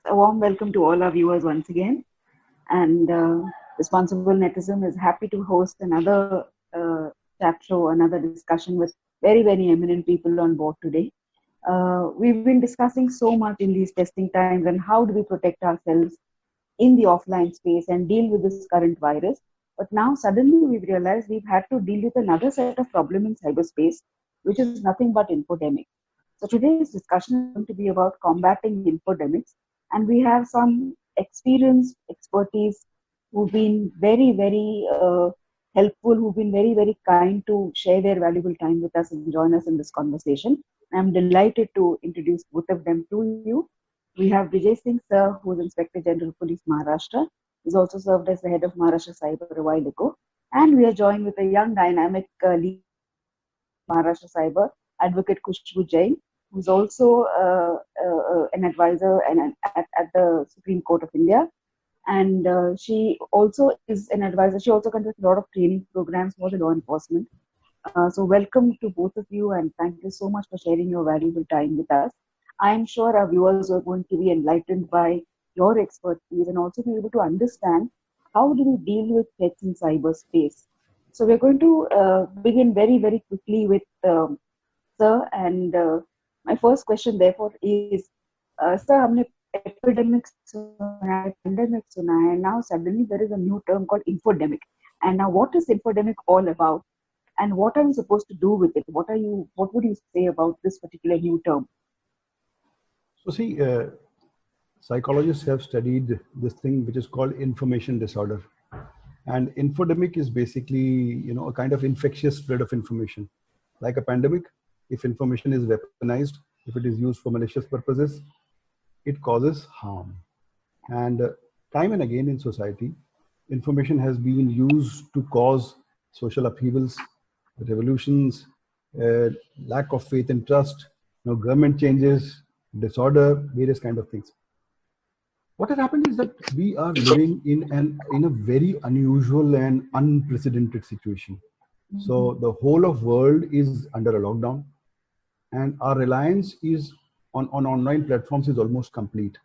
A warm welcome to all our viewers once again. And Responsible Netism is happy to host another chat show, another discussion with very, very eminent people on board today. We've been discussing so much in these testing times and how do we protect ourselves in the offline space and deal with this current virus. But now suddenly we've realized we've had to deal with another set of problem in cyberspace, which is nothing but infodemic. So today's discussion is going to be about combating infodemics, and we have some experienced expertise who've been very, very helpful, who've been very, very kind to share their valuable time with us and join us in this conversation. I'm delighted to introduce both of them to you. We have Vijay Singh Sir, who is Inspector General Police Maharashtra. He's also served as the head of Maharashtra Cyber a while ago. And we are joined with a young, dynamic lead Maharashtra Cyber, Advocate Khushbu Jain, who's also an advisor at the Supreme Court of India. And she also is an advisor. She also conducts a lot of training programs for the law enforcement. So welcome to both of you, and thank you so much for sharing your valuable time with us. I'm sure our viewers are going to be enlightened by your expertise and also be able to understand how do we deal with threats in cyberspace. So we're going to begin very, very quickly with Sir, and my first question therefore is, Sir, हमने epidemic सुना है, pandemic सुना है, now suddenly there is a new term called infodemic. And now what is infodemic all about? And what are we supposed to do with it? What would you say about this particular new term? So see, psychologists have studied this thing which is called information disorder. And infodemic is basically, a kind of infectious spread of information. Like a pandemic, if information is weaponized, if it is used for malicious purposes, it causes harm. And time and again in society, information has been used to cause social upheavals, revolutions, lack of faith and trust, government changes, disorder, various kind of things. What has happened is that we are living in a very unusual and unprecedented situation. Mm-hmm. So the whole of world is under a lockdown, and our reliance is on online platforms is almost complete.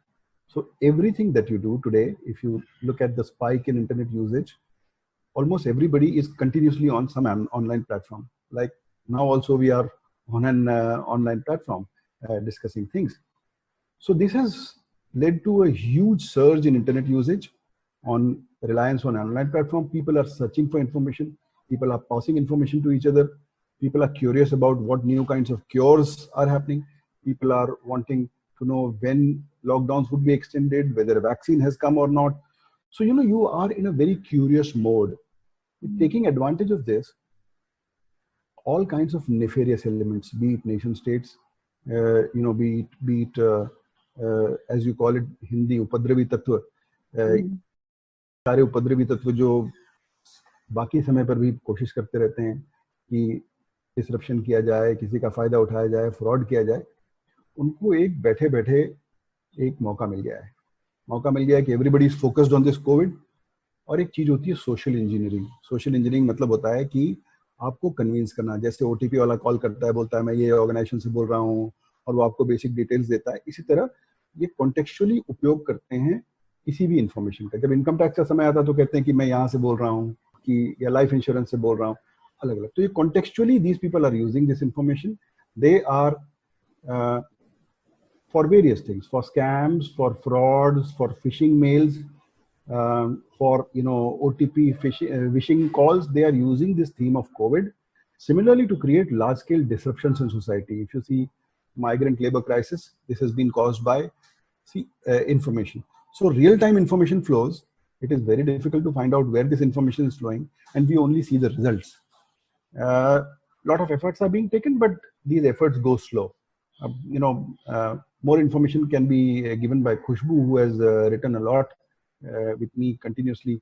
So everything that you do today, if you look at the spike in internet usage, almost everybody is continuously on some online platform. Like now also we are on an online platform discussing things. So this has led to a huge surge in internet usage, on reliance on online platform. People are searching for information. People are passing information to each other. People are curious about what new kinds of cures are happening. People are wanting to know when lockdowns would be extended, whether a vaccine has come or not. So, you are in a very curious mode. Taking advantage of this, all kinds of nefarious elements, be it nation states, be it as you call it, Hindi, upadravi tattva, सारे उपद्रवी तत्व जो बाकी समय पर भी कोशिश करते रहते हैं कि डिसरप्शन किया जाए, किसी का फायदा उठाया जाए, फ्रॉड किया जाए, उनको एक बैठे बैठे एक मौका मिल गया है. मौका मिल गया है कि everybody is focused on this Covid. और एक चीज होती है सोशल इंजीनियरिंग. सोशल इंजीनियरिंग मतलब होता है कि आपको कन्विंस करना. जैसे ओटीपी वाला कॉल करता है, बोलता है मैं ये ऑर्गेनाइजेशन से बोल रहा हूँ, और वो आपको बेसिक डिटेल्स देता है. इसी तरह ये कॉन्टेक्चुअली उपयोग करते हैं किसी भी इंफॉर्मेशन का. जब इनकम टैक्स का समय आता है तो कहते हैं कि मैं यहाँ से बोल रहा हूँ, कि या लाइफ इंश्योरेंस से बोल रहा हूँ, अलग अलग. तो ये contextually these people are using this information. They are for various things, for scams, for frauds, for phishing mails, for OTP phishing calls. They are using this theme of COVID similarly to create large-scale disruptions in society. If you see migrant labor crisis, this has been caused by information. So real-time information flows. It is very difficult to find out where this information is flowing, and we only see the results. Lot of efforts are being taken, but these efforts go slow. More information can be given by Khushbu, who has written a lot with me continuously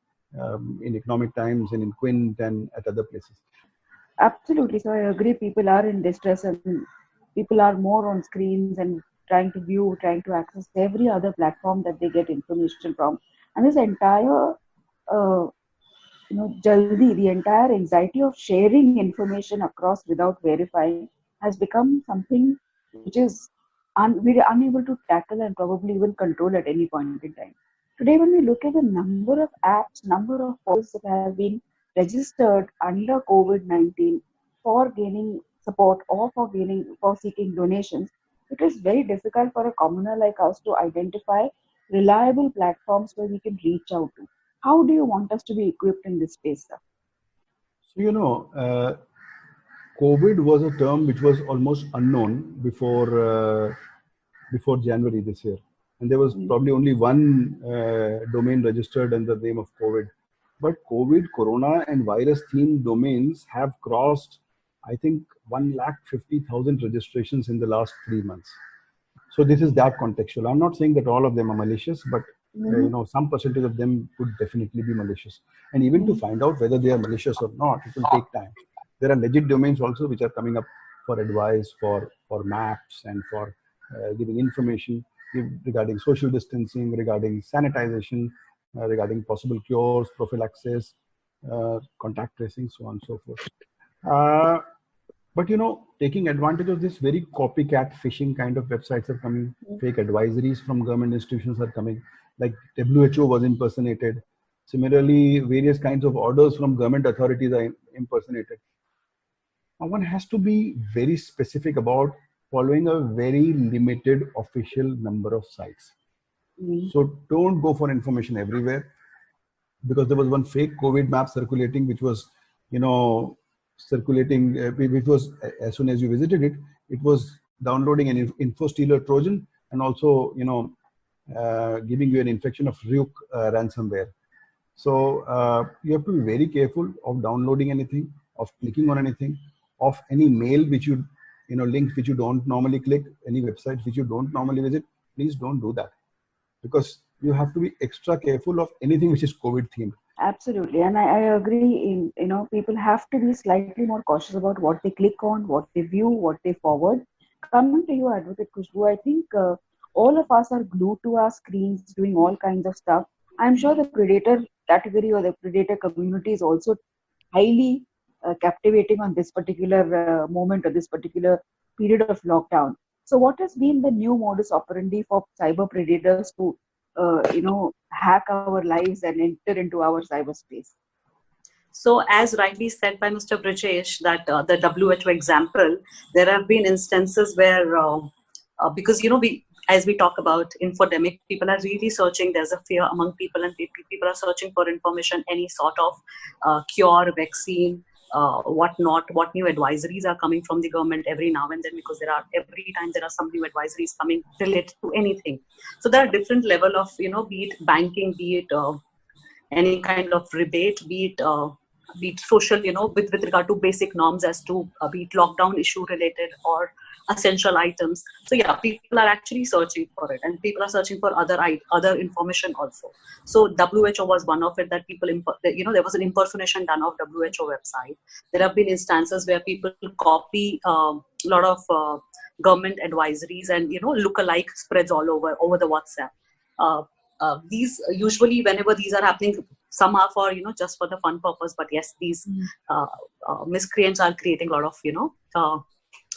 in Economic Times and in Quint and at other places. Absolutely. So I agree. People are in distress, and people are more on screens and trying to view, trying to access every other platform that they get information from. And this entire, jaldi, the entire anxiety of sharing information across without verifying has become something which is we're unable to tackle and probably even control at any point in time. Today, when we look at the number of apps, number of portals that have been registered under COVID-19 for gaining support or for seeking donations, it is very difficult for a commoner like us to identify reliable platforms where we can reach out to. How do you want us to be equipped in this space, sir? So, COVID was a term which was almost unknown before January this year. And there was probably only one domain registered under the name of COVID. But COVID, Corona and virus themed domains have crossed, I think, 150,000 registrations in the last 3 months. So this is that contextual. I'm not saying that all of them are malicious, but some percentage of them could definitely be malicious. And even to find out whether they are malicious or not, it will take time. There are legit domains also which are coming up for advice, for maps, and for giving information regarding social distancing, regarding sanitization, regarding possible cures, prophylaxis, contact tracing, so on and so forth. But taking advantage of this, very copycat phishing kind of websites are coming. Fake advisories from government institutions are coming. Like WHO was impersonated. Similarly, various kinds of orders from government authorities are impersonated. Now, one has to be very specific about following a very limited official number of sites. So don't go for information everywhere, because there was one fake COVID map circulating, which was, circulating, which was, as soon as you visited it, it was downloading an InfoStealer Trojan and also, giving you an infection of Ryuk ransomware. So you have to be very careful of downloading anything, of clicking on anything, of any mail which you, links which you don't normally click, any websites which you don't normally visit. Please don't do that, because you have to be extra careful of anything which is COVID themed. Absolutely, and I agree. People have to be slightly more cautious about what they click on, what they view, what they forward. Coming to you, Advocate Khushbu, I think all of us are glued to our screens, doing all kinds of stuff. I'm sure the predator category or the predator community is also highly captivating on this particular moment or this particular period of lockdown. So, what has been the new modus operandi for cyber predators to hack our lives and enter into our cyberspace? So, as rightly said by Mr. Brijesh, that the WHO example, there have been instances where, because as we talk about infodemic, people are really searching. There's a fear among people, and people are searching for information, any sort of cure, vaccine, what new advisories are coming from the government every now and then, because every time there are some new advisories coming related to anything. So there are different level of, be it banking, be it any kind of rebate, be it social, with regard to basic norms as to be it lockdown issue related or essential items. So yeah, people are actually searching for it, and people are searching for other information also. So WHO was one of it, that people, there was an impersonation done of WHO website. There have been instances where people copy a lot of government advisories and, look-alike spreads all over the WhatsApp. These usually, whenever these are happening, some are for, just for the fun purpose, but yes, these miscreants are creating a lot of,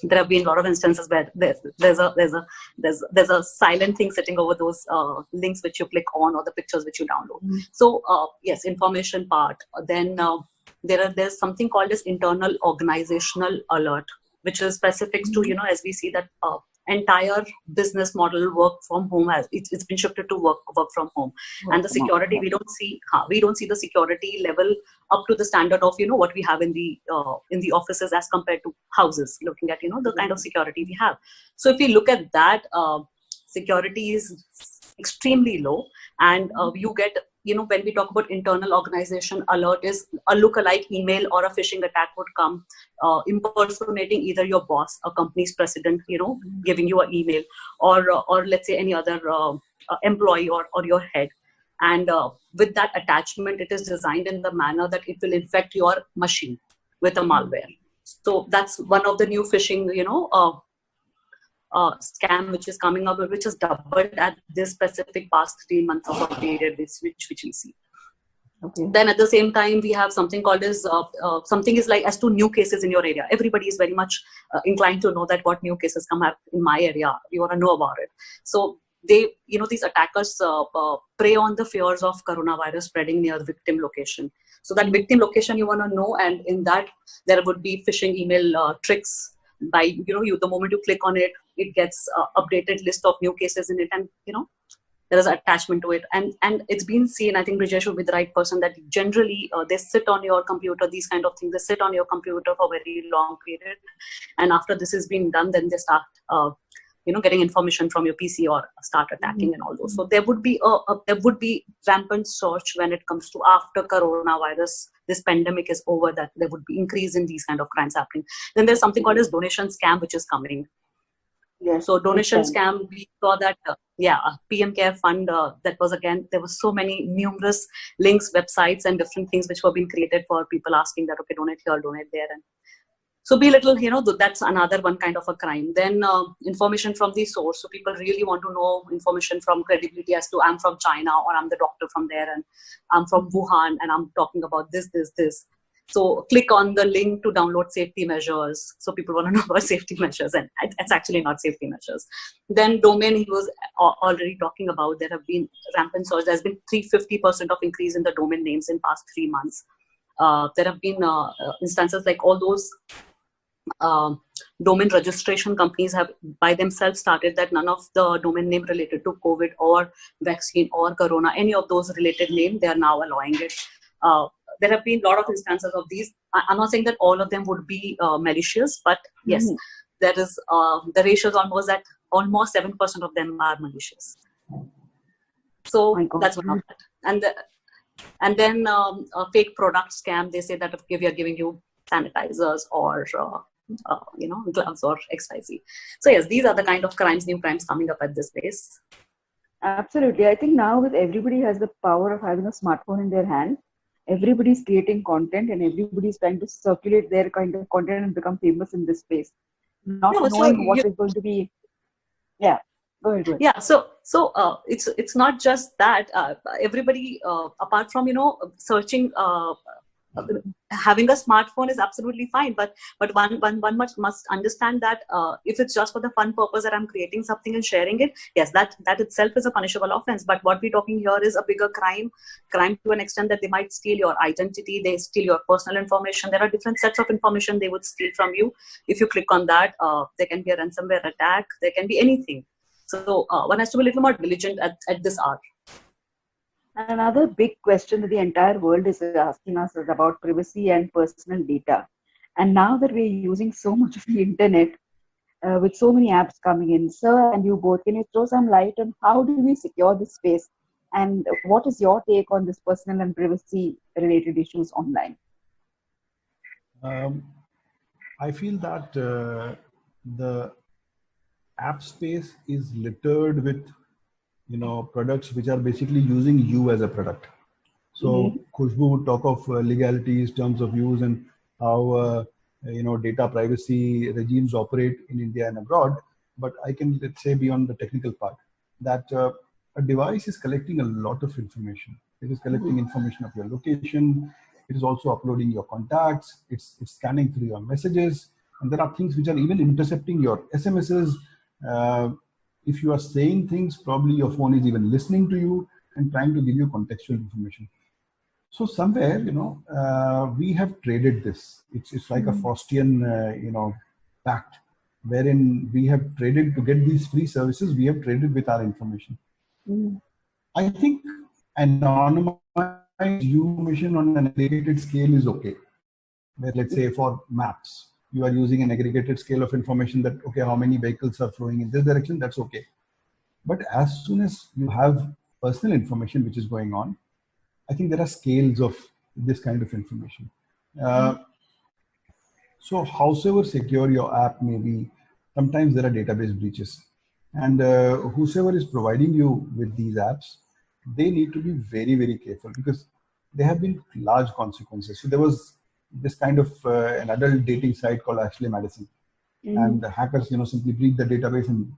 there have been a lot of instances where there's a silent thing sitting over those links which you click on, or the pictures which you download. So yes, information part. Then there's something called as internal organizational alert, which is specific to, as we see that entire business model work from home it's been shifted to work from home, and the security, we don't see the security level up to the standard of what we have in the offices as compared to houses, looking at the kind of security we have. So if we look at that, security is extremely low, and you get, when we talk about internal organization alert, is a look-alike email or a phishing attack would come impersonating either your boss, a company's president, giving you an email, or let's say any other employee or your head. And with that attachment, it is designed in the manner that it will infect your machine with a malware. So that's one of the new phishing, scam which is coming up, which is doubled at this specific past 3 months of a period which we see. Okay. Then at the same time, we have something called as something is like as to new cases in your area. Everybody is very much inclined to know that what new cases come up in my area. We want to know about it. So they, these attackers prey on the fears of coronavirus spreading near victim location. So that victim location you want to know, and in that there would be phishing email tricks. By the moment you click on it, it gets updated list of new cases in it, and there is attachment to it, and it's been seen. I think Brijesh would be the right person, that generally they sit on your computer. These kind of things, they sit on your computer for a very long period, and after this has been done, then they start getting information from your PC or start attacking and all those. So there would be rampant search when it comes to after coronavirus, this pandemic is over, that there would be increase in these kind of crimes happening. Then there's something called as donation scam, which is coming. Yes. So donation scam, we saw that, PM Care Fund, that was again, there were so many numerous links, websites and different things which were being created for people asking that, okay, donate here, donate there. And so be little, that's another one kind of a crime. Then information from the source. So people really want to know information from credibility as to I'm from China, or I'm the doctor from there, and I'm from Wuhan, and I'm talking about this. So click on the link to download safety measures. So people want to know about safety measures, and it's actually not safety measures. Then domain, he was already talking about, there have been rampant search. There's been 350% of increase in the domain names in past 3 months. There have been instances like all those domain registration companies have by themselves started that none of the domain name related to COVID or vaccine or corona, any of those related name, they are now allowing it. There have been a lot of instances of these. I'm not saying that all of them would be malicious, but yes, there is the ratio is almost that almost 7% of them are malicious. So that's one of it. And then a fake product scam. They say that if we are giving you sanitizers or gloves or XYZ. So yes, these are the kind of new crimes coming up at this space. Absolutely. I think now with everybody has the power of having a smartphone in their hand. Everybody's creating content, and everybody's trying to circulate their kind of content and become famous in this space. Not knowing what is going to be. Yeah, go ahead. Yeah, so it's not just that. Everybody, apart from searching, having a smartphone is absolutely fine, but one must understand that if it's just for the fun purpose that I'm creating something and sharing it, yes, that itself is a punishable offense. But what we're talking here is a bigger crime to an extent that they might steal your identity, they steal your personal information. There are different sets of information they would steal from you. If you click on that, there can be a ransomware attack, there can be anything. So one has to be a little more diligent at this hour. Another big question that the entire world is asking us is about privacy and personal data. And now that we're using so much of the internet, with so many apps coming in, sir and you both, can you throw some light on how do we secure this space? And what is your take on this personal and privacy related issues online? I feel that the app space is littered with products which are basically using you as a product. So Khushbu would talk of legalities, terms of use, and how data privacy regimes operate in India and abroad. But I can, let's say, beyond the technical part, that a device is collecting a lot of information. It is collecting information of your location. It is also uploading your contacts. It's scanning through your messages, and there are things which are even intercepting your SMSs. If you are saying things, probably your phone is even listening to you and trying to give you contextual information. So somewhere, we have traded this. It's like a Faustian, pact, wherein we have traded to get these free services. We have traded with our information. I think anonymized information on an aggregated scale is okay. Where, let's say, for maps, you are using an aggregated scale of information that, okay, how many vehicles are flowing in this direction, that's okay. But as soon as you have personal information which is going on, I think there are scales of this kind of information. So howsoever secure your app may be, sometimes there are database breaches. And whosoever is providing you with these apps, they need to be very, very careful, because there have been large consequences. So there was this kind of an adult dating site called Ashley Madison, and the hackers, simply breached the database and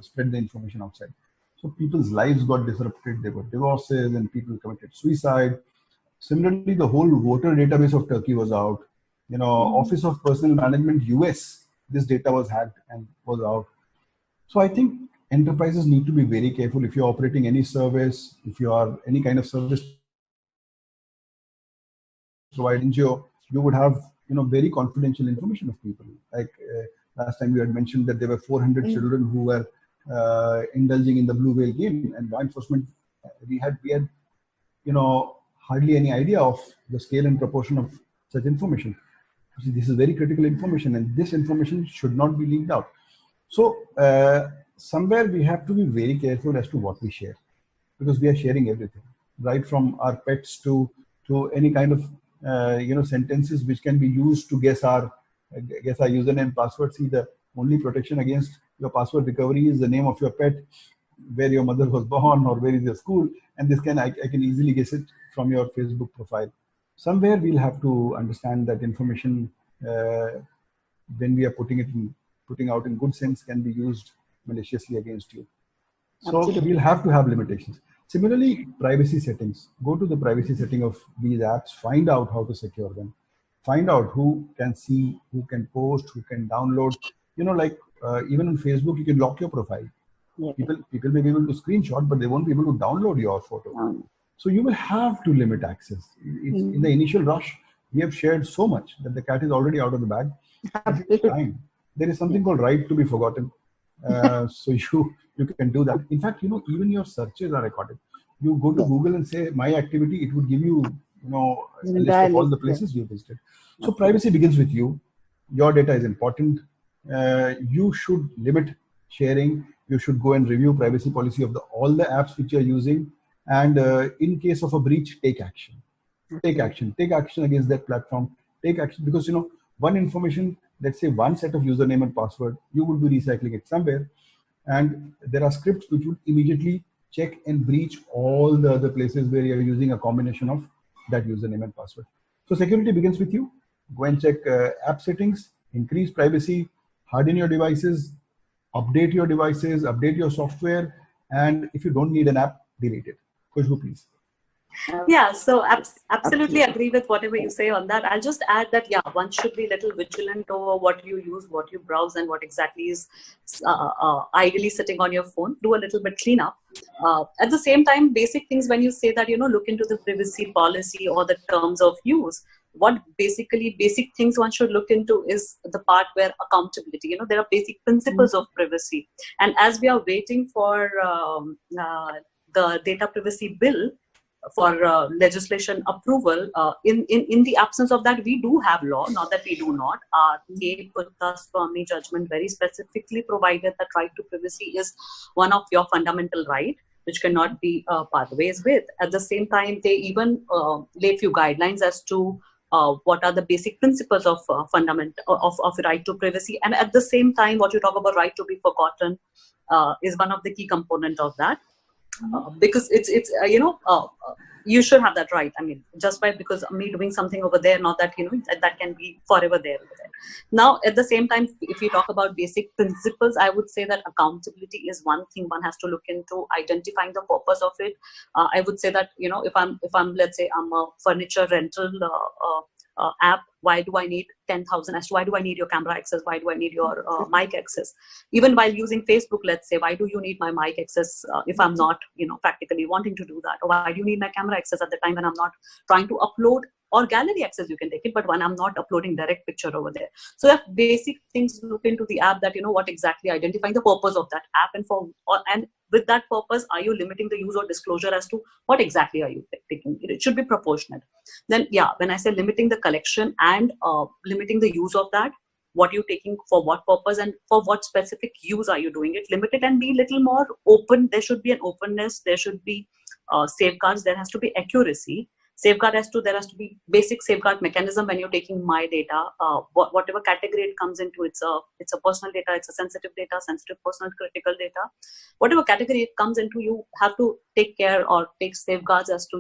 spread the information outside. So people's lives got disrupted. There were divorces, and people committed suicide. Similarly, the whole voter database of Turkey was out. Office of Personnel Management US, this data was hacked and was out. So I think enterprises need to be very careful. If you're operating any service, if you are any kind of service providing, you would have very confidential information of people. Like last time you had mentioned that there were 400 children who were indulging in the blue whale game, and law enforcement, we had hardly any idea of the scale and proportion of such information. This is very critical information, and this information should not be leaked out. So somewhere we have to be very careful as to what we share, because we are sharing everything, right from our pets to any kind of sentences which can be used to guess our username, password. See, the only protection against your password recovery is the name of your pet, where your mother was born, or where is your school, and this I can easily guess it from your Facebook profile. Somewhere we'll have to understand that information, when we are putting out in good sense, can be used maliciously against you. So Absolutely. We'll have to have limitations. Similarly, privacy settings. Go to the privacy setting of these apps, find out how to secure them, find out who can see, who can post, who can download. Even on Facebook, you can lock your profile. Yeah. People may be able to screenshot, but they won't be able to download your photo. So you will have to limit access. In the initial rush, we have shared so much that the cat is already out of the bag. Time. There is something called right to be forgotten. So you can do that. In fact, even your searches are recorded. You go to Google and say my activity, it would give you, a list of all the places you visited. So privacy begins with you. Your data is important. You should limit sharing. You should go and review privacy policy of all the apps which you are using. And in case of a breach, take action. Take action. Take action against that platform. Take action, because one information, let's say one set of username and password, you would be recycling it somewhere, and there are scripts which would immediately check and breach all the other places where you're using a combination of that username and password. So security begins with you. Go and check app settings, increase privacy, harden your devices, update your devices, update your software, and if you don't need an app, delete it. Khushbu, please. Yeah, so absolutely agree with whatever you say on that. I'll just add that, one should be a little vigilant over what you use, what you browse, and what exactly is ideally sitting on your phone. Do a little bit cleanup. At the same time, basic things, when you say that, look into the privacy policy or the terms of use, what basic things one should look into is the part where accountability, there are basic principles of privacy. And as we are waiting for the data privacy bill for legislation approval, in the absence of that, we do have law, not that we do not. The Putta Swamy judgment very specifically provided that right to privacy is one of your fundamental right, which cannot be part ways with. At the same time, they even lay few guidelines as to what are the basic principles of of right to privacy. And at the same time, what you talk about right to be forgotten is one of the key components of that. Because it's you should have that right. I mean, just because me doing something over there, not that that can be forever there. Now, at the same time, if we talk about basic principles, I would say that accountability is one thing one has to look into, identifying the purpose of it. I would say that if I'm let's say I'm a furniture rental app, why do I need 10,000? As to why do I need your camera access? Why do I need your mic access? Even while using Facebook, let's say, why do you need my mic access if I'm not, practically wanting to do that? Or why do you need my camera access at the time when I'm not trying to upload? Or gallery access, you can take it, but when I'm not uploading direct picture over there. So that basic things to look into the app, that what exactly identifying the purpose of that app, and with that purpose, are you limiting the use or disclosure as to what exactly are you taking? It should be proportionate. Then, when I say limiting the collection and limiting the use of that, what you're taking for what purpose and for what specific use are you doing it, limit it and be a little more open. There should be an openness. There should be safeguards. There has to be accuracy. There has to be basic safeguard mechanism when you're taking my data, whatever category it comes into. It's a personal data, it's a sensitive data, sensitive personal critical data. Whatever category it comes into, you have to take care or take safeguards as to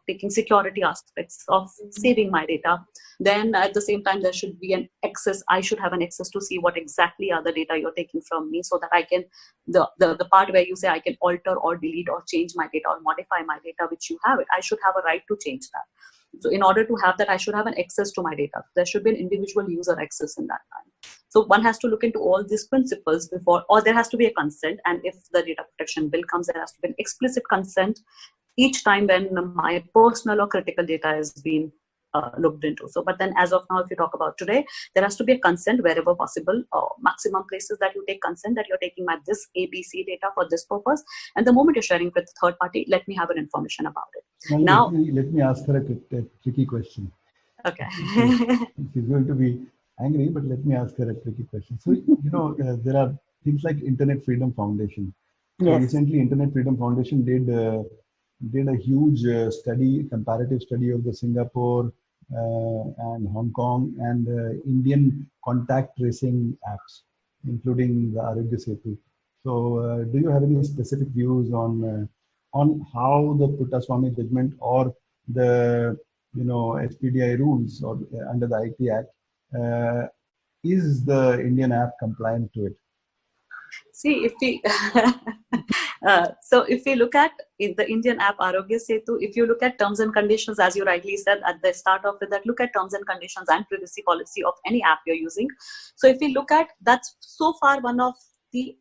taking security aspects of saving my data. Then at the same time, there should be an access. I should have an access to see what exactly are the data you're taking from me, so that I can, the part where you say I can alter or delete or change my data or modify my data, which you have it, I should have a right to change that. So in order to have that, I should have an access to my data. There should be an individual user access in that time. So one has to look into all these principles before, or there has to be a consent. And if the data protection bill comes, there has to be an explicit consent each time when my personal or critical data is being looked into. So, but then as of now, if you talk about today, there has to be a consent wherever possible, maximum places that you take consent, that you're taking my this ABC data for this purpose. And the moment you're sharing with third party, let me have an information about it. Now, let me ask her a tricky question. Okay. She's going to be angry, but let me ask her a tricky question. So, there are things like Internet Freedom Foundation. Yes. So recently, Internet Freedom Foundation did a huge comparative study of the Singapore and Hong Kong and Indian contact tracing apps, including the Aarogya Setu. So, do you have any specific views on how the Puttaswamy judgment or the SPDI rules or under the IT Act is the Indian app compliant to it? See, if we so if we look at the Indian app Aarogya Setu, if you look at terms and conditions, as you rightly said at the start of it, that look at terms and conditions and privacy policy of any app you're using. So if we look at, that's so far one of the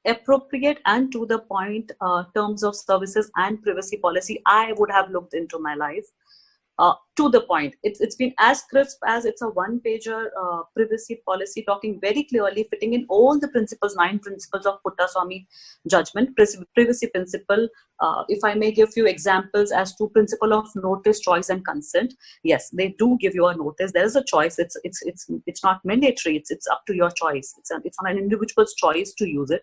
appropriate and to the point terms of services and privacy policy I would have looked into my life. To the point. It's been as crisp as it's a one-pager privacy policy, talking very clearly, fitting in all the principles, 9 principles of Puttaswamy judgment, privacy principle. If I may give you examples as to principle of notice, choice, and consent. Yes, they do give you a notice. There is a choice. It's not mandatory. It's up to your choice. It's on an individual's choice to use it.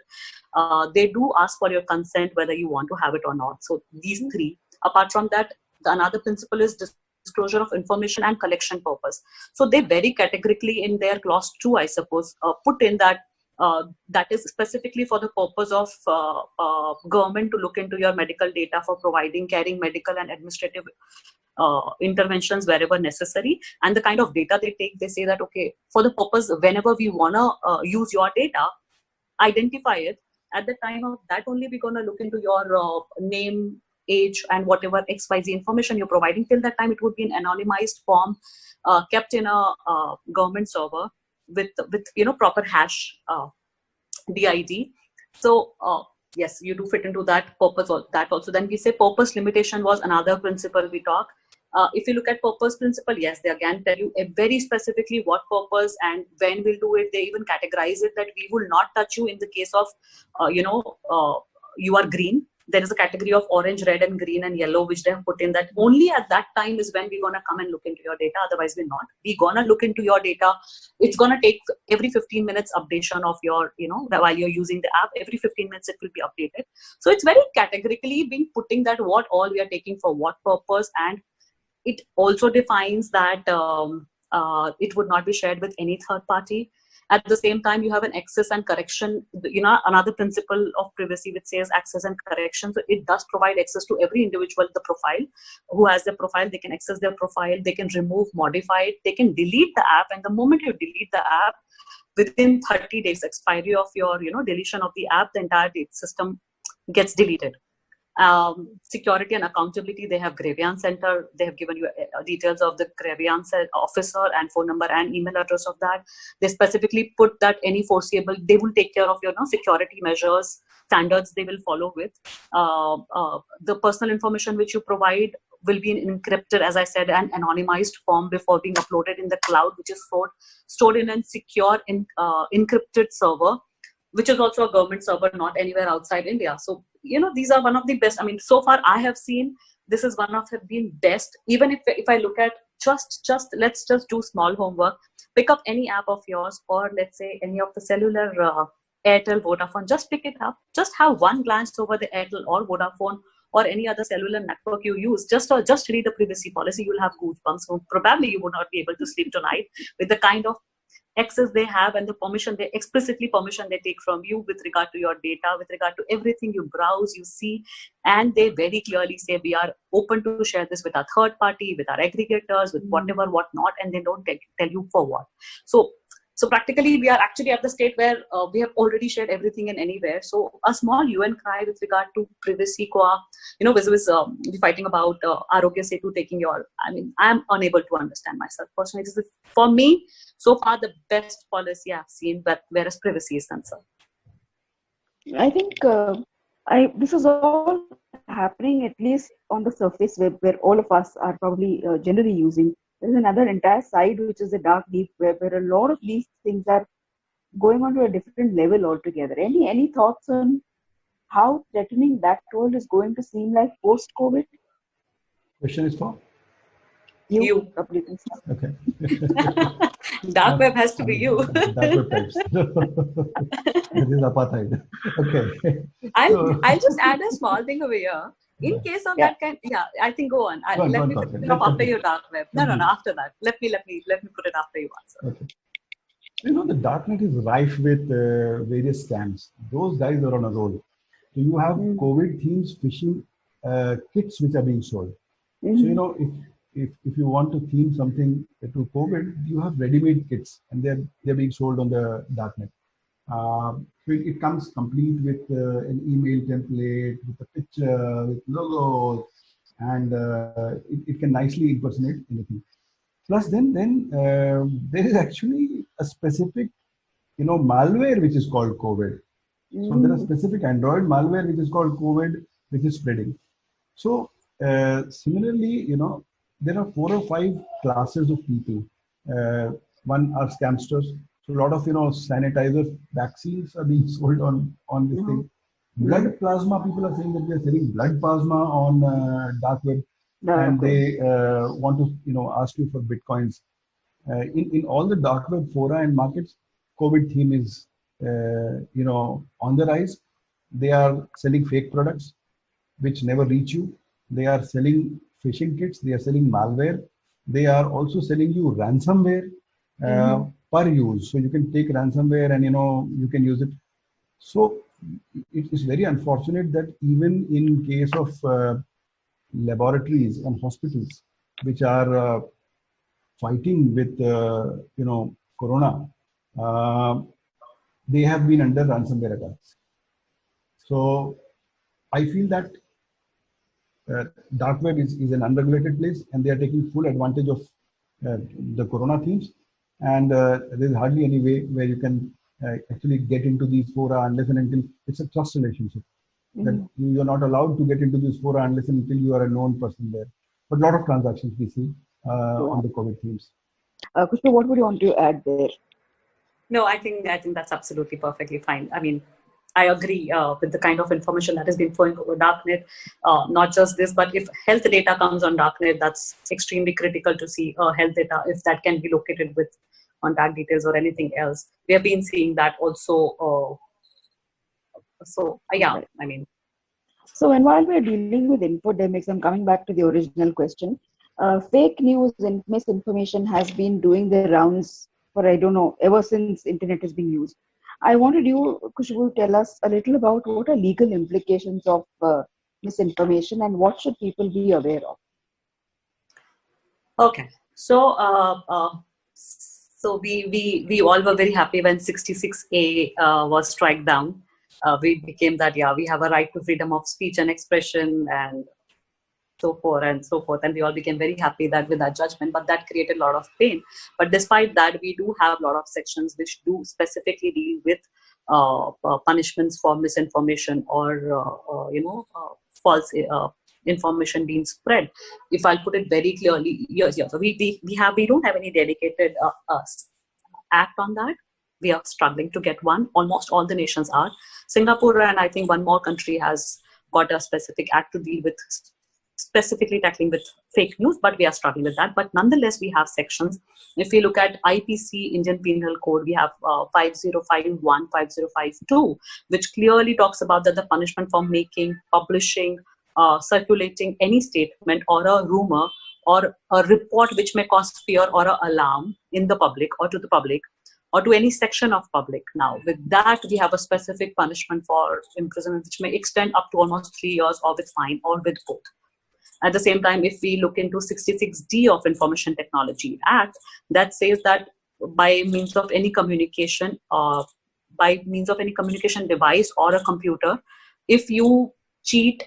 They do ask for your consent whether you want to have it or not. So these 3. Apart from that, another principle is disclosure of information and collection purpose. So they very categorically in their clause 2, I suppose, put in that that is specifically for the purpose of government to look into your medical data for carrying medical and administrative interventions wherever necessary. And the kind of data they take, they say that, okay, for the purpose, whenever we want to use your data, identify it. At the time of that only, we're going to look into your name, age, and whatever XYZ information you're providing. Till that time, it would be an anonymized form kept in a government server with proper hash DID. So yes, you do fit into that purpose or that also. Then we say purpose limitation was another principle we talk. If you look at purpose principle, yes, they again tell you very specifically what purpose and when we'll do it. They even categorize it that we will not touch you in the case of you are green. There is a category of orange, red, and green and yellow, which they have put in that only at that time is when we're going to come and look into your data. Otherwise, we're not. We're going to look into your data. It's going to take every 15 minutes updation of your, while you're using the app, every 15 minutes it will be updated. So it's very categorically being putting that what all we are taking for what purpose. And it also defines that it would not be shared with any third party. At the same time, you have an access and correction, another principle of privacy which says access and correction. So it does provide access to every individual, the profile, who has their profile. They can access their profile, they can remove, modify it, they can delete the app. And the moment you delete the app, within 30 days expiry of your, deletion of the app, the entire system gets deleted. Security and accountability, they have Grievance Center. They have given you details of the Grievance officer and phone number and email address of that. They specifically put that any foreseeable, they will take care of your security measures, standards they will follow with. The personal information which you provide will be encrypted, as I said, an anonymized form before being uploaded in the cloud, which is stored in a secure encrypted server, which is also a government server, not anywhere outside India. So, these are one of the best. I mean, so far I have seen this is one of the best. Even if I look at let's just do small homework, pick up any app of yours, or let's say any of the cellular Airtel, Vodafone, just pick it up. Just have one glance over the Airtel or Vodafone or any other cellular network you use. Just read the privacy policy. You'll have goosebumps. So probably you would not be able to sleep tonight with the kind of access they have and the permission, they explicitly permission they take from you with regard to your data, with regard to everything you browse, you see, and they very clearly say we are open to share this with our third party, with our aggregators, with whatever, what not, and they don't tell you for what. So practically, we are actually at the state where we have already shared everything and anywhere. So a small UN cry with regard to privacy, we're fighting about Arogya Setu taking your, I'm unable to understand myself personally. This is, for me, so far the best policy I've seen, whereas privacy is concerned. I think this is all happening at least on the surface web, where all of us are probably generally using. There's another entire side, which is the dark deep web, where a lot of these things are going on to a different level altogether. Any thoughts on how threatening that world is going to seem like post-COVID? Question is for? You. Okay. Dark web has to be you. Dark web types. This is apartheid. Okay. I'll just add a small thing over here. In case of that kind, I think go on. Let me put it up after your dark web. No, after that. Let me put it after you answer. Okay. The darknet is rife with various scams. Those guys are on a roll. So you have COVID themes phishing kits which are being sold. So if you want to theme something to COVID, you have ready-made kits, and they're being sold on the darknet. So it comes complete with an email template, with a picture, with logos, and it can nicely impersonate anything. Plus, then there is actually a specific, malware which is called COVID. So there are specific Android malware which is called COVID, which is spreading. So similarly, there are 4 or 5 classes of people. One are scamsters. So a lot of sanitizer vaccines are being sold on this thing. Blood plasma, people are saying that they are selling blood plasma on dark web, and they want to ask you for bitcoins. In all the dark web fora and markets, COVID theme is on the rise. They are selling fake products which never reach you. They are selling phishing kits. They are selling malware. They are also selling you ransomware. Per use, so you can take ransomware and you can use it. So it is very unfortunate that even in case of laboratories and hospitals which are fighting with corona, they have been under ransomware attacks. So I feel that dark web is an unregulated place, and they are taking full advantage of the corona themes. And there is hardly any way where you can actually get into these fora unless and until it's a trust relationship. That you are not allowed to get into these fora unless and until you are a known person there. But a lot of transactions we see on the COVID themes. Kushbu, what would you want to add there? No, I think that's absolutely perfectly fine. I agree with the kind of information that has been flowing over darknet. Not just this, but if health data comes on darknet, that's extremely critical to see health data, if that can be located with contact details or anything else. We have been seeing that also. So while we're dealing with infodemics, I'm coming back to the original question. Fake news and misinformation has been doing the rounds for, ever since internet has been used. I wanted you, Kushbu, to tell us a little about what are legal implications of misinformation and what should people be aware of. Okay, so we all were very happy when 66A was struck down. We became that we have a right to freedom of speech and expression and so forth and so forth, and we all became very happy that with that judgment, but that created a lot of pain. But despite that, we do have a lot of sections which do specifically deal with punishments for misinformation or false information being spread. If I'll put it very clearly, so we don't have any dedicated act on that. We are struggling to get one. Almost all the nations are. Singapore and I think one more country has got a specific act to deal with specifically tackling with fake news, but we are struggling with that. But nonetheless, we have sections. If we look at IPC, Indian Penal Code, we have 5051, 5052, which clearly talks about that the punishment for making, publishing, circulating any statement or a rumor or a report which may cause fear or an alarm in the public or to the public, or to any section of public. Now, with that, we have a specific punishment for imprisonment, which may extend up to almost 3 years, or with fine, or with both. At the same time, if we look into 66D of Information Technology Act, that says that by means of any communication, device or a computer, if you cheat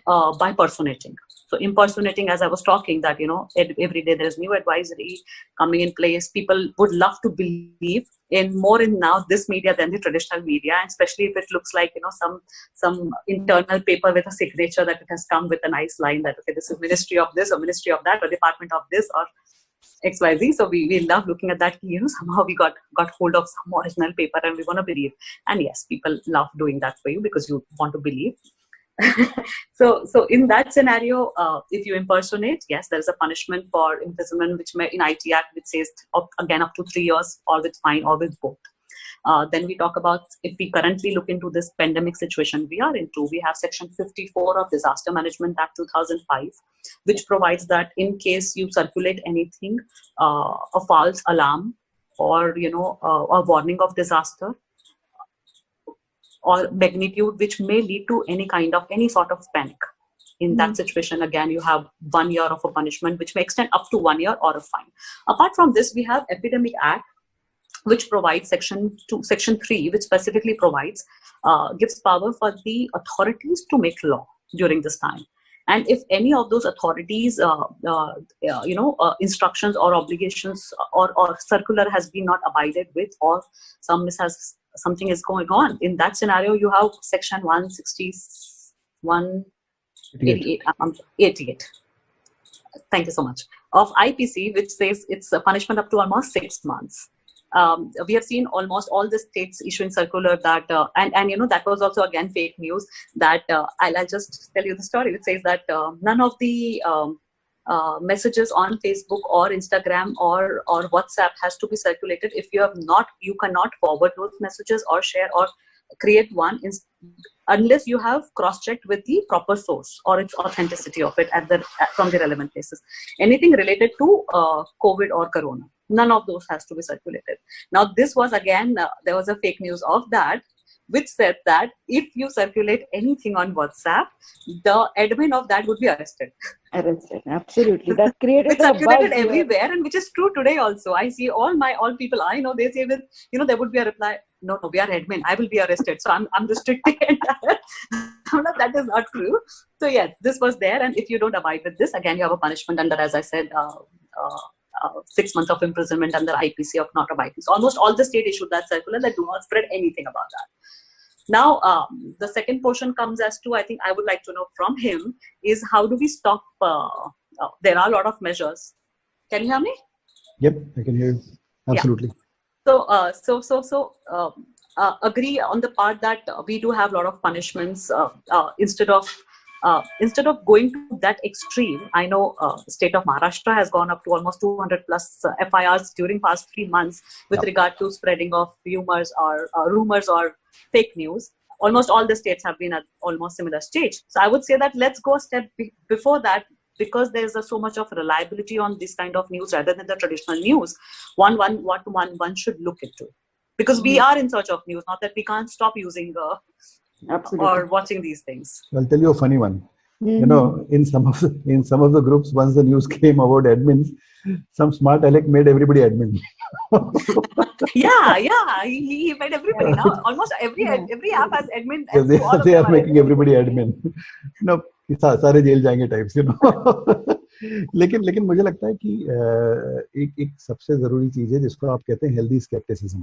by personating. So impersonating, as I was talking, that, every day there is new advisory coming in place. People would love to believe more in now this media than the traditional media, and especially if it looks like, some internal paper with a signature that it has come with a nice line that, okay, this is Ministry of this or Ministry of that or Department of this or XYZ. So we love looking at that. Somehow we got hold of some original paper and we want to believe. And yes, people love doing that for you because you want to believe. So in that scenario, if you impersonate, yes, there is a punishment for imprisonment, which may in IT Act, which says again up to 3 years, or with fine, or with both. Then we talk about, if we currently look into this pandemic situation we are into, we have Section 54 of Disaster Management Act 2005, which provides that in case you circulate anything, a false alarm, or a warning of disaster, or magnitude, which may lead to any sort of panic. In that situation, again, you have 1 year of a punishment, which may extend up to 1 year, or a fine. Apart from this, we have Epidemic Act, which provides Section 3, which specifically provides, gives power for the authorities to make law during this time. And if any of those authorities, instructions or obligations or circular has been not abided with, or something is going on, in that scenario, you have Section 188. Thank you so much. Of IPC, which says it's a punishment up to almost 6 months. We have seen almost all the states issuing circular that, and that was also again fake news. That I'll just tell you the story. It says that none of the messages on Facebook or Instagram or WhatsApp has to be circulated if you cannot forward those messages or share or create one unless you have cross-checked with the proper source or its authenticity of it from the relevant places. Anything related to COVID or Corona, none of those has to be circulated. Now, this was again, there was a fake news of that, which said that if you circulate anything on WhatsApp, the admin of that would be arrested. Arrested, absolutely. That created it's circulated everywhere, and which is true today also. I see all people I know, they say that, there would be a reply, no, we are admin, I will be arrested. So I'm restricting entire. That is not true. So yes, this was there, and if you don't abide with this, again, you have a punishment under, as I said, 6 months of imprisonment under IPC of not abiding. So almost all the state issued that circular that do not spread anything about that. Now, the second portion comes as to, I think I would like to know from him, is how do we stop, there are a lot of measures. Can you hear me? Yep, I can hear you. Absolutely. Yeah. So, agree on the part that we do have a lot of punishments instead of going to that extreme. I know the state of Maharashtra has gone up to almost 200 plus FIRs during past 3 months with regard to spreading of rumors or fake news. Almost all the states have been at almost similar stage. So I would say that let's go a step before that, because there's so much of reliability on this kind of news rather than the traditional news. One should look into, because we are in search of news, not that we can't stop using or watching these things. I'll tell you a funny one. In some of the groups, once the news came about admins, some smart aleck made everybody admin. He made everybody now. Almost every app has admin. They are making everybody admin. No, सारे jail जाएंगे types, लेकिन मुझे लगता है कि एक सबसे जरूरी चीज है जिसको आप कहते हैं हेल्दी स्केप्टिसिज्म,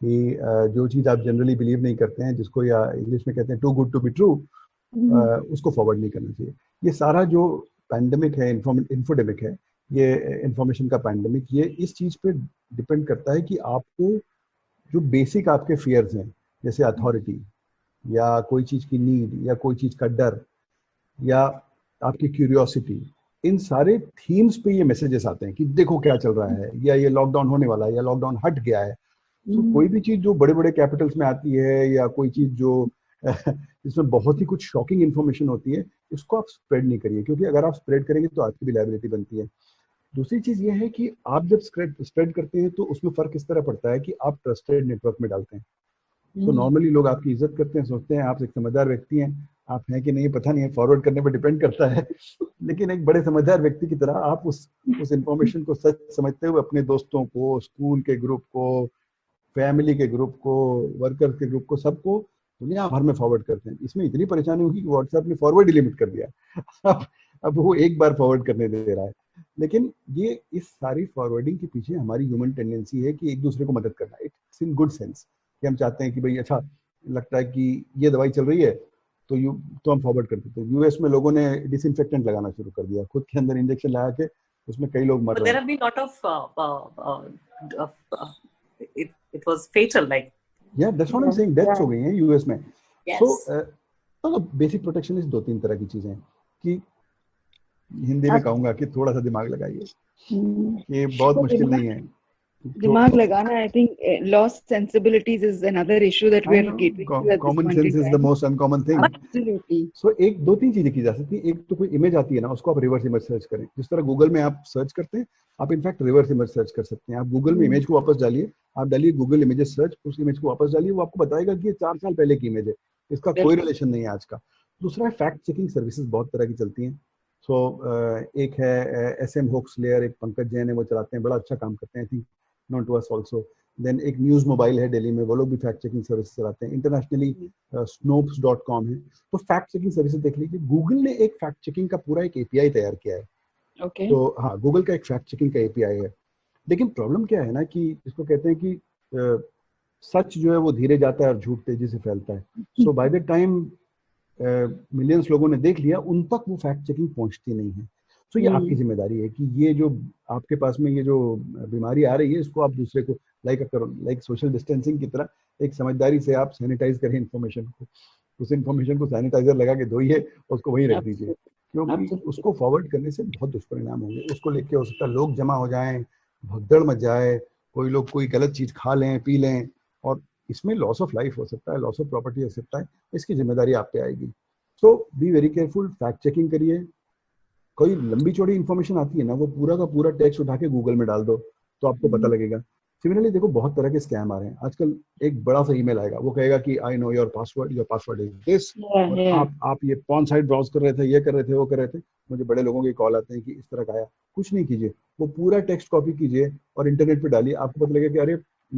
कि जो चीज आप जनरली बिलीव नहीं करते हैं, जिसको या इंग्लिश में कहते हैं too good to be true, उसको फॉरवर्ड नहीं करना चाहिए. ये सारा जो पैंडेमिक है, इन्फोडेमिक है, ये इंफॉर्मेशन का पैंडेमिक, ये इस चीज पे डिपेंड करता है कि आपको जो बेसिक आपके फियर्स हैं, जैसे अथॉरिटी या कोई चीज की नीड या कोई चीज का डर या आपकी क्यूरियोसिटी, इन सारे थीम्स पे ये मैसेजेस आते हैं कि देखो क्या चल रहा है, या ये लॉकडाउन होने वाला है, या लॉकडाउन हट गया है. तो कोई भी चीज जो बड़े बड़े कैपिटल्स में आती है, या कोई चीज जो इसमें बहुत ही कुछ शॉकिंग इन्फॉर्मेशन होती है, उसको आप स्प्रेड नहीं करिए, क्योंकि अगर आप स्प्रेड करेंगे तो आपकी भी लायबिलिटी बनती है. दूसरी चीज ये है कि आप जब स्प्रेड करते हैं तो उसमें फर्क इस तरह पड़ता है कि आप ट्रस्टेड नेटवर्क में डालते हैं। तो नॉर्मली लोग आपकी इज्जत करते हैं, सोचते हैं आप एक समझदार व्यक्ति हैं, आप हैं कि नहीं पता नहीं है, फॉरवर्ड करने पर डिपेंड करता है। लेकिन एक बड़े समझदार व्यक्ति की तरह आप उस इंफॉर्मेशन को सच समझते हुए अपने दोस्तों को, स्कूल के ग्रुप को, फैमिली के ग्रुप को, वर्कर के ग्रुप को, सबको दुनिया भर में फॉरवर्ड करते हैं। इसमें इतनी परेशानी होगी कि व्हाट्सएप ने फॉरवर्ड ही लिमिट कर दिया। अब वो एक बार फॉरवर्ड करने दे रहा है। लेकिन ये इस सारी फॉरवर्डिंग के पीछे हमारी ह्यूमन टेंडेंसी है कि एक दूसरे को मदद करना। इट्स इन गुड सेंस कि हम चाहते हैं कि भाई अच्छा लगता है कि ये दवाई चल रही है तो हम फॉरवर्ड कर देते हैं। यूएस में लोगों ने डिसइंफेक्टेंट लगाना शुरू कर दिया, खुद के अंदर इंजेक्शन लगा के, उसमें कई लोग मर रहे हैं। It was fatal, like. Yeah, that's what I'm saying. Deaths हो गई हैं यूएस में। Yes. तो बेसिक प्रोटेक्शन इस 2-3 तरह की चीजें हैं कि हिंदी में कहूंगा कि थोड़ा सा दिमाग लगाइए, ये बहुत मुश्किल नहीं है। दिमाग लगाना, I think lost sensibilities is another issue that we are catering to at common sense is the most uncommon thing. Absolutely. So एक 2-3 चीजें की जा सकती है। एक तो कोई इमेज आती है ना, उसको आप रिवर्स इमेज सर्च करें। जिस तरह गूगल में आप सर्च करते हैं, आप इनफैक्ट रिवर्स इमेज सर्च कर सकते हैं। आप गूगल में इमेज को वापस डालिए, आप डालिए गूगल इमेजेस सर्च, उस इमेज को वापस डालिए, वो आपको बताएगा कि ये 4 साल पहले की इमेज है, इसका कोई रिलेशन नहीं है आज का। दूसरा, फैक्ट चेकिंग सर्विसेज बहुत तरह की चलती हैं। एक है SM Hoaxslayer, एक पंकज जैन है, वो चलाते हैं, बड़ा अच्छा काम करते हैं। I think known to us also. Then एक न्यूज मोबाइल है दिल्ली में, वो लोग भी फैक्ट चेकिंग सर्विस चलाते हैं। इंटरनेशनली snopes.com है। तो फैक्ट चेकिंग सर्विसेज देख लीजिए। गूगल ने एक फैक्ट चेकिंग का पूरा एक API तैयार किया है। Okay. तो हाँ, गूगल का एक फैक्ट चेकिंग का API है। लेकिन प्रॉब्लम क्या है ना कि इसको कहते हैं कि सच जो है वो धीरे जाता है और झूठ तेजी से फैलता है। सो बाय द टाइम मिलियंस लोगों ने देख लिया, उन तक वो फैक्ट चेकिंग पहुंचती नहीं है। तो ये आपकी जिम्मेदारी है कि ये जो आपके पास में ये जो बीमारी आ रही है, इसको आप दूसरे को लाइक सोशल डिस्टेंसिंग की तरह एक समझदारी से आप सैनिटाइज करें इन्फॉर्मेशन को। उस इन्फॉर्मेशन को सैनिटाइजर लगा के धोइए, उसको वहीं रख दीजिए, क्योंकि उसको फॉरवर्ड करने से बहुत दुष्परिणाम होंगे। उसको लेके हो सकता है लोग जमा हो जाएं, भगदड़ मच जाए, कोई लोग कोई गलत चीज खा लें, पी लें, और इसमें लॉस ऑफ लाइफ हो सकता है, लॉस ऑफ प्रॉपर्टी हो सकता है। इसकी जिम्मेदारी आप पे आएगी। So be very careful, fact checking करिए। कोई लंबी चौड़ी इन्फॉर्मेशन आती है ना, वो पूरा का पूरा टेक्स्ट उठा के गूगल में डाल दो तो आपको पता लगेगा। सिमिलरली देखो, बहुत तरह के स्कैम आ रहे हैं आजकल। एक बड़ा सा ईमेल आएगा, वो कहेगा कि I know your password is this, आप ये पॉर्न साइट ब्राउज कर रहे थे, ये कर रहे थे, वो कर रहे थे। मुझे बड़े लोगों के कॉल आते हैं कि इस तरह का आया। कुछ नहीं कीजिए, वो पूरा टेक्स्ट कॉपी कीजिए और इंटरनेट पे डालिए, आपको पता लगेगा कि अरे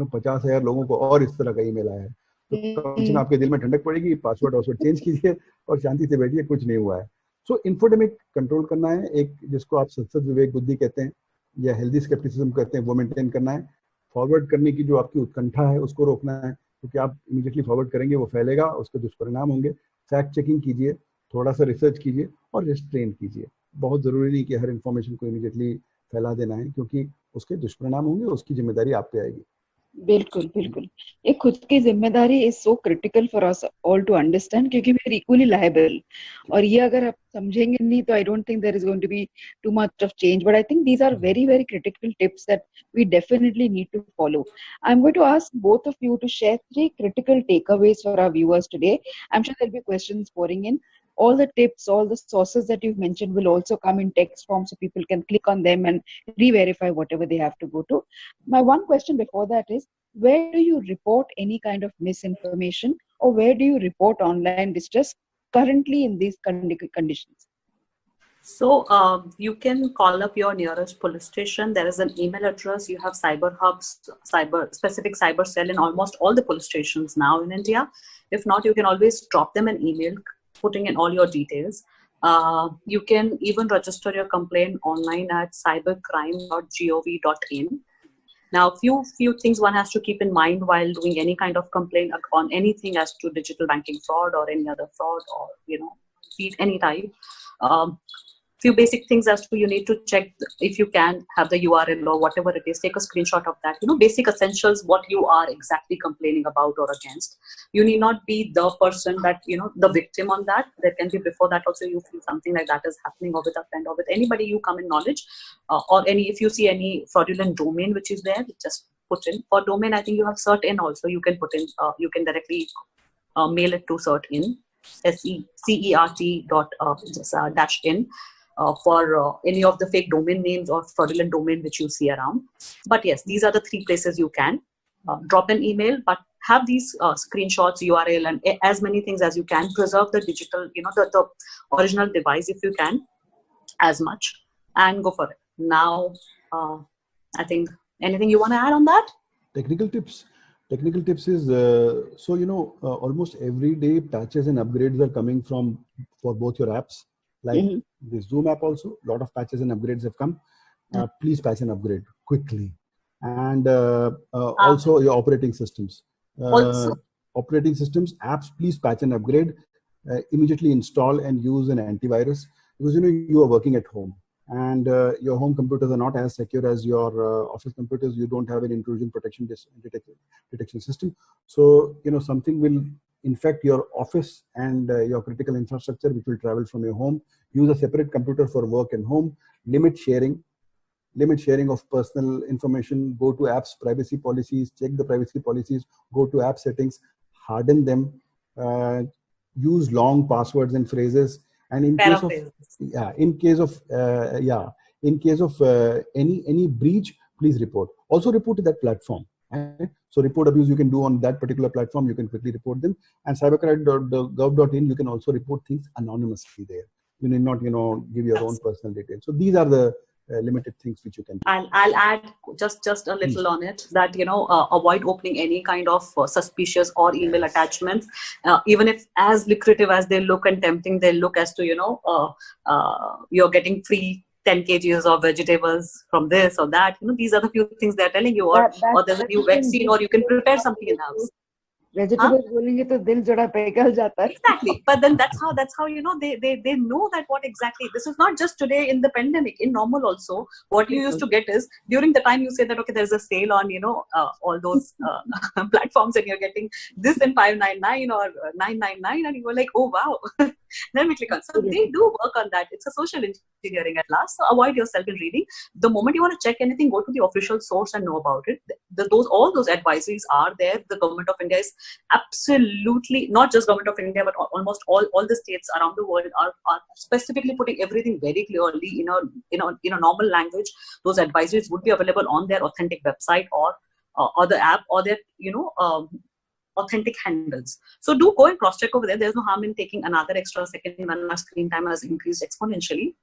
50,000 लोगों को और इस तरह का ईमेल आया है। तो कम से कम आपके दिल में ठंडक पड़ेगी, पासवर्ड चेंज कीजिए और शांति से बैठिए, कुछ नहीं हुआ है। सो इन्फोडेमिक कंट्रोल करना है, एक जिसको आप सत्सद विवेक बुद्धि कहते हैं या हेल्दी स्केप्टिसिज्म कहते हैं, वो मेंटेन करना है। फॉरवर्ड करने की जो आपकी उत्कंठा है उसको रोकना है, क्योंकि आप इमीडिएटली फॉरवर्ड करेंगे वो फैलेगा, उसके दुष्परिणाम होंगे। फैक्ट चेकिंग कीजिए, थोड़ा सा रिसर्च कीजिए और रिस्ट्रेन कीजिए। बहुत जरूरी नहीं कि हर इन्फॉर्मेशन को इमीडिएटली फैला देना है, क्योंकि उसके दुष्परिणाम होंगे, उसकी जिम्मेदारी आप पे आएगी। बिल्कुल बिल्कुल, ये खुद की जिम्मेदारी is so critical for us all to understand, क्योंकि वी आर इक्वली लायबल। और ये अगर आप समझेंगे नहीं तो I don't think there is going to be too much of change, but I think these are very very critical tips that we definitely need to follow. I am going to ask both of you to share 3 critical takeaways for our viewers today. I'm sure there'll be questions pouring in. All the tips, all the sources that you've mentioned will also come in text form, so people can click on them and re-verify whatever they have to go to. My one question before that is, where do you report any kind of misinformation, or where do you report online distress currently in these conditions? So you can call up your nearest police station. There is an email address. You have cyber hubs, specific cyber cell in almost all the police stations now in India. If not, you can always drop them an email putting in all your details. You can even register your complaint online at cybercrime.gov.in. Now, few things one has to keep in mind while doing any kind of complaint on anything as to digital banking fraud or any other fraud, or any type. Few basic things as to, you need to check if you can have the URL or whatever it is. Take a screenshot of that. Basic essentials, what you are exactly complaining about or against. You need not be the person that, the victim on that. There can be before that also you feel something like that is happening, or with a friend or with anybody you come in knowledge, or if you see any fraudulent domain which is there, just put in. For domain, I think you have cert in also. You can put in, you can directly mail it to cert in, SECERT .-in. for any of the fake domain names or fraudulent domain which you see around. But yes, these are the 3 places you can drop an email, but have these screenshots, URL, and as many things as you can. Preserve the digital, the original device if you can, as much, and go for it. Now, I think anything you want to add on that? Technical tips is almost every day patches and upgrades are coming for both your apps, like the Zoom app. Also a lot of patches and upgrades have come. Please patch and upgrade quickly. And also your operating systems, apps, please patch and upgrade. Immediately install and use an antivirus, because you are working at home, and your home computers are not as secure as your office computers. You don't have an intrusion protection detection system. So something will infect your office and your critical infrastructure, which will travel from your home. Use a separate computer for work and home. Limit sharing of personal information. Go to apps privacy policies, check the privacy policies, go to app settings, harden them, use long passwords and phrases. And in case of any breach, please report. Also report to that platform. Right? So report abuse you can do on that particular platform. You can quickly report them. And cybercrime.gov.in, you can also report things anonymously there. You need not give your own personal details. So these are the limited things which you can do. I'll add just a little on it, that avoid opening any kind of suspicious or email attachments, even if as lucrative as they look and tempting they look, as to you're getting free 10 kgs of vegetables from this or that. These are the few things they're telling you, or there's a new vaccine, or you can prepare something else. Vegetables बोलेंगे तो दिल जड़ा पिघल जाता है. Exactly, but then that's how they know that what exactly. This is not just today in the pandemic. In normal also, what you used to get is, during the time you say that okay, there's a sale on all those platforms, and you're getting this in 599 or 999, and you were like, oh wow. Then we click on. So they do work on that. It's a social engineering at last. So avoid yourself in reading. The moment you want to check anything, go to the official source and know about it. All those advisories are there. The government of India is absolutely, not just government of India, but almost all the states around the world are specifically putting everything very clearly in a normal language. Those advisories would be available on their authentic website or the app, or their authentic handles. So do go and cross-check over there. There's no harm in taking another extra second when our screen time has increased exponentially.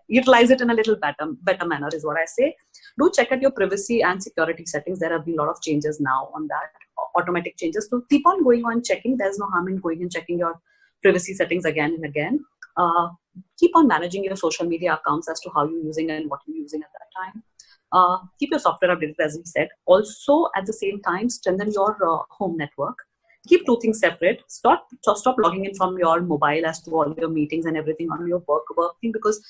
Utilize it in a little better manner is what I say. Do check out your privacy and security settings. There have been a lot of changes now on that, automatic changes. So keep on going on checking. There's no harm in going and checking your privacy settings again and again. Keep on managing your social media accounts as to how you're using and what you're using at that time. Keep your software updated, as we said. Also, at the same time, strengthen your home network. Keep 2 things separate. Stop logging in from your mobile as to all your meetings and everything on your work thing, because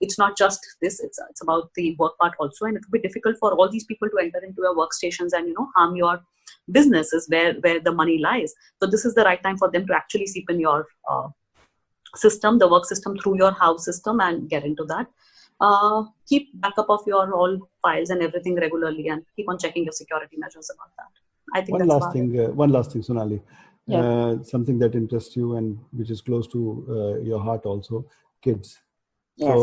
it's not just this, it's about the work part also, and it will be difficult for all these people to enter into your workstations and harm your businesses where the money lies. So this is the right time for them to actually seep in your system, the work system, through your house system, and get into that. Keep backup of your all files and everything regularly, and keep on checking your security measures about that. I think one last thing, Sonali. Yeah. Something that interests you and which is close to your heart also, kids. Yes.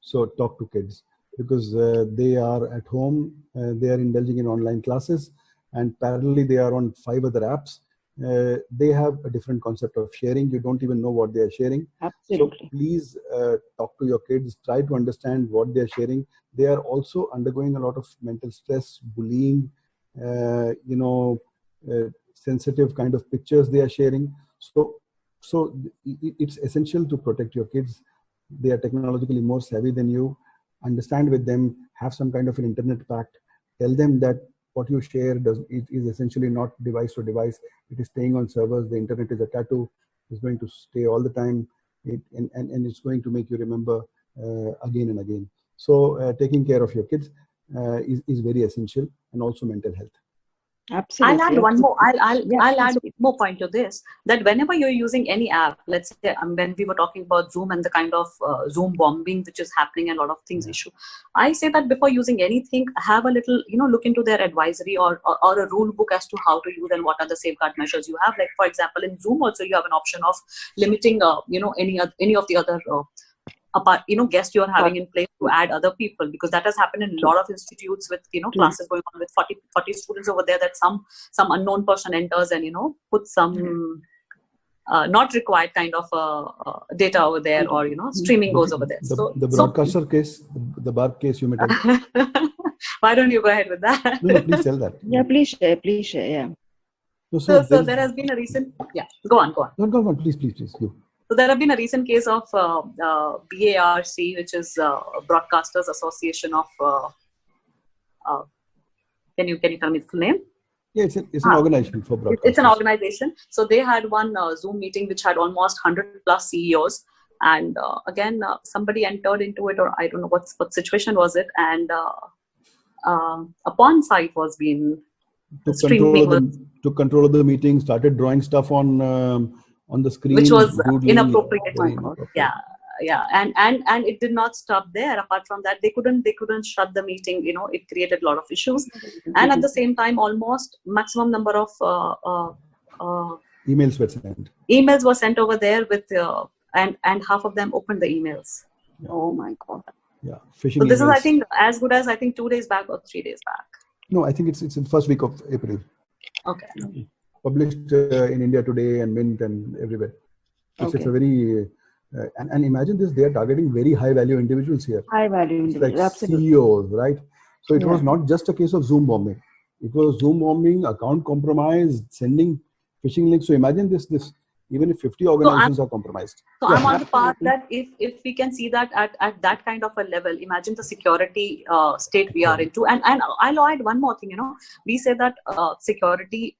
So talk to kids, because they are at home, they are indulging in online classes, and parallelly they are on 5 other apps. They have a different concept of sharing. You don't even know what they are sharing. Absolutely. So please talk to your kids, try to understand what they are sharing. They are also undergoing a lot of mental stress, bullying, sensitive kind of pictures they are sharing. So it's essential to protect your kids. They are technologically more savvy than you. Understand with them, have some kind of an internet pact. Tell them that what you share is essentially not device to device. It is staying on servers. The internet is a tattoo. It's going to stay all the time, and it's going to make you remember again and again. So taking care of your kids is very essential, and also mental health. Absolutely. I'll add one more. I'll add more point to this, that whenever you're using any app, let's say when we were talking about Zoom and the kind of Zoom bombing which is happening and a lot of things issue, I say that before using anything, have a little look into their advisory or a rule book as to how to use and what are the safeguard measures you have. Like for example, in Zoom also you have an option of limiting any of the other apart, guest you're having in place to add other people, because that has happened in a lot of institutes with, classes going on with 40 students over there, that some unknown person enters and, puts some not required kind of data over there, or, streaming goes over there. The broadcaster case, the BARC case you may tell. Why don't you go ahead with that? No, please tell that. Yeah, please share, yeah. So there has been a recent, go on. No, go on, please. You. So there have been a recent case of BARC, which is Broadcasters Association of, can you tell me the full name? Yeah, it's an organization for broadcasters. It's an organization. So they had one Zoom meeting which had almost 100 plus CEOs. And again, somebody entered into it, or I don't know what situation was it. And a porn site was being streaming. Took control of the meeting, started drawing stuff on the screen, which was inappropriate. Yeah, and it did not stop there. Apart from that, they couldn't shut the meeting. It created a lot of issues, and at the same time, almost maximum number of emails were sent. Emails were sent over there with and half of them opened the emails. Yeah. Oh my God. Yeah, phishing. So this emails. is, I think, as good as 2 days back or 3 days back. No, I think it's in the first week of April. Okay. Published in India Today and Mint and everywhere. It's a very and imagine this, they are targeting very high value individuals here. High value individuals, like absolutely. CEOs, right? So it was not just a case of Zoom bombing. It was Zoom bombing, account compromise, sending phishing links. So imagine this even if 50 organizations are compromised. So I'm on the path that if we can see that at that kind of a level, imagine the security state we are into. And I'll add one more thing, we say that security,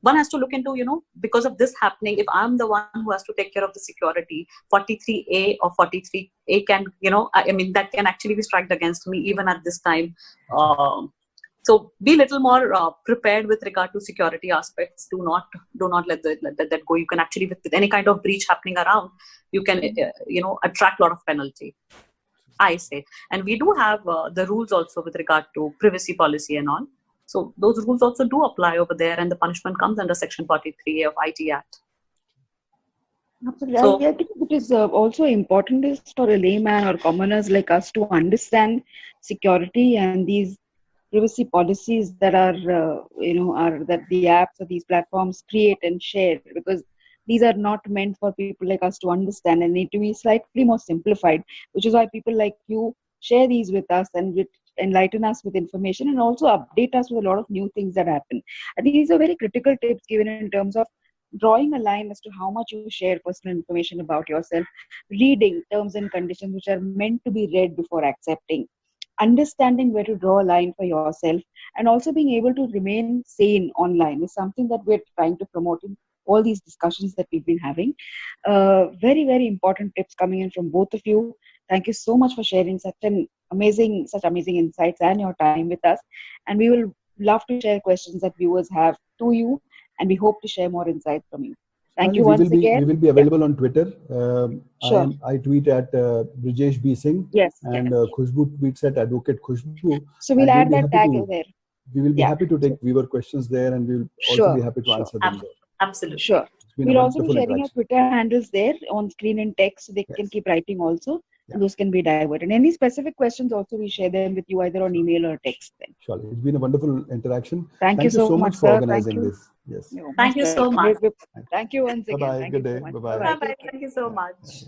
one has to look into, because of this happening, if I'm the one who has to take care of the security, 43A or 43A can, that can actually be struck against me even at this time. So be a little more prepared with regard to security aspects. Do not let that go. You can actually, with any kind of breach happening around, you can attract a lot of penalty, I say. And we do have the rules also with regard to privacy policy and all. So those rules also do apply over there, and the punishment comes under Section 43A of IT Act. Absolutely. So, I think it is also important is for a layman or commoners like us to understand security and these privacy policies that are that the apps or these platforms create and share, because these are not meant for people like us to understand and need to be slightly more simplified, which is why people like you share these with us and enlighten us with information and also update us with a lot of new things that happen. I think these are very critical tips given in terms of drawing a line as to how much you share personal information about yourself, reading terms and conditions which are meant to be read before accepting, understanding where to draw a line for yourself, and also being able to remain sane online is something that we're trying to promote in all these discussions that we've been having. Very, very important tips coming in from both of you. Thank you so much for sharing such amazing insights and your time with us. And we will love to share questions that viewers have to you, and we hope to share more insights from you. Thank you once again. We will be available on Twitter. Sure. I tweet at Brijesh B. Singh. Yes. And Khushbu tweets at Advocate Khushbu. So we'll add that tag there. We will be happy to take viewer questions there, and we will also be happy to answer them there. Absolutely. Sure. We'll also be sharing your Twitter handles there on screen in text, so they can keep writing also. And those can be diverted. Any specific questions also, we share them with you either on email or text. Then. Sure. It's been a wonderful interaction. Thank you so much for organizing this. Yes. Thank you so much. Thank you once again. Bye-bye. Thank Good you day. so much. Bye-bye. Bye-bye. Thank you so much.